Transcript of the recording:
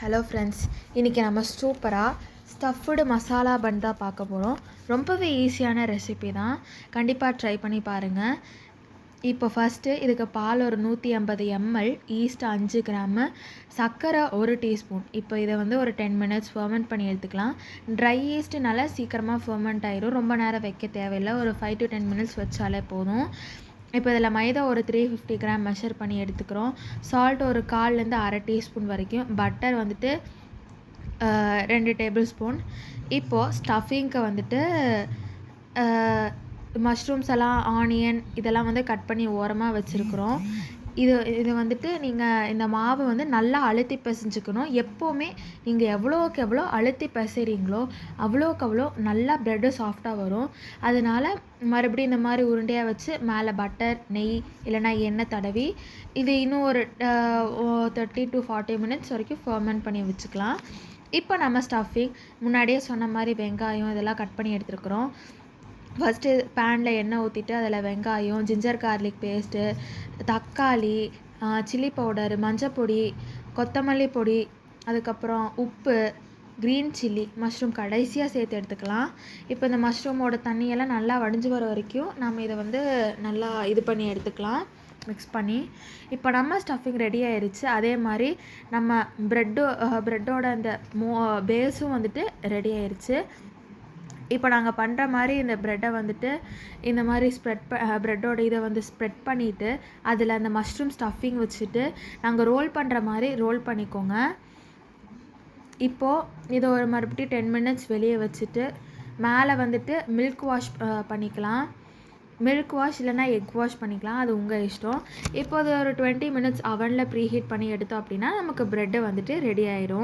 Hello friends, இன்றைக்கி நம்ம சூப்பராக ஸ்டஃப்டு மசாலா பன் தான் பார்க்க போகிறோம். ரொம்பவே ஈஸியான ரெசிபி தான், கண்டிப்பாக ட்ரை பண்ணி பாருங்கள். இப்போ ஃபஸ்ட்டு இதுக்கு பால் ஒரு 150 ml, ஈஸ்ட் 5 கிராமு, சர்க்கரை 1 டீஸ்பூன். இப்போ இதை வந்து ஒரு 10 மினிட்ஸ் ஃபர்மெண்ட் பண்ணி எடுத்துக்கலாம். ட்ரை ஈஸ்ட்னால சீக்கிரமாக ஃபர்மெண்ட் ஆயிரும், ரொம்ப நேரம் வைக்க தேவையில்லை, ஒரு 5 to 10 மினிட்ஸ் வச்சாலே போதும். இப்போ இதில் மைதா ஒரு 350 கிராம் மெஷர் பண்ணி எடுத்துக்கிறோம். சால்ட் ஒரு 1/4லேருந்து அரை டீஸ்பூன் வரைக்கும். பட்டர் வந்துட்டு 2 டேபிள் ஸ்பூன். இப்போது ஸ்டஃபிங்க்கு வந்துட்டு மஷ்ரூம்ஸ் எல்லாம், ஆனியன் இதெல்லாம் வந்து கட் பண்ணி ஓரமாக வச்சுருக்குறோம். இது வந்துட்டு நீங்கள் இந்த மாவு வந்து நல்லா அழுத்தி பிசைஞ்சுக்கணும். எப்போவுமே நீங்கள் எவ்வளோக்கு எவ்வளோ அழுத்தி பிசைறீங்களோ அவ்வளோக்கு அவ்வளோ நல்லா ப்ரெட்டு சாஃப்டாக வரும். அதனால் மறுபடியும் இந்த மாதிரி உருண்டையாக வச்சு மேலே பட்டர், நெய் இல்லைனா எண்ணெய் தடவி இது இன்னும் ஒரு 30 to 40 மினிட்ஸ் வரைக்கும் ஃபர்மெண்ட் பண்ணி வச்சுக்கலாம். இப்போ நம்ம ஸ்டஃபிங் முன்னாடியே சொன்ன மாதிரி வெங்காயம் இதெல்லாம் கட் பண்ணி எடுத்துருக்குறோம். ஃபஸ்ட்டு பேனில் எண்ணெய் ஊற்றிட்டு அதில் வெங்காயம், ஜிஞ்சர் கார்லிக் பேஸ்ட்டு, தக்காளி, சில்லி பவுடர், மஞ்சப்பொடி, கொத்தமல்லி பொடி, அதுக்கப்புறம் உப்பு, க்ரீன் சில்லி, மஷ்ரூம் கடைசியாக சேர்த்து எடுத்துக்கலாம். இப்போ இந்த மஷ்ரூமோட தண்ணியெல்லாம் நல்லா வடிஞ்சு வர வரைக்கும் நம்ம இதை வந்து நல்லா இது பண்ணி எடுத்துக்கலாம், மிக்ஸ் பண்ணி. இப்போ நம்ம ஸ்டஃபிங் ரெடி ஆயிடுச்சு. அதே மாதிரி நம்ம ப்ரெட்டோட அந்த பேஸும் வந்துட்டு ரெடி ஆயிடுச்சு. இப்போ நாங்கள் பண்ணுற மாதிரி இந்த ப்ரெட்டை வந்துட்டு இந்த மாதிரி ப்ரெட்டோட இதை வந்து ஸ்ப்ரெட் பண்ணிவிட்டு அதில் அந்த மஷ்ரூம் ஸ்டஃபிங் வச்சுட்டு நாங்கள் ரோல் பண்ணுற மாதிரி ரோல் பண்ணிக்கோங்க. இப்போது இதை ஒரு மறுபடியும் 10 மினிட்ஸ் வெளியே வச்சுட்டு மேலே வந்துட்டு மில்க் வாஷ் பண்ணிக்கலாம். மில்க் வாஷ் இல்லைனா எக் வாஷ் பண்ணிக்கலாம், அது உங்கள் இஷ்டம். இப்போ அது ஒரு 20 மினிட்ஸ் அவனில் ப்ரீஹீட் பண்ணி எடுத்தோம் அப்படின்னா நமக்கு ப்ரெட்டு வந்துட்டு ரெடி ஆயிரும்.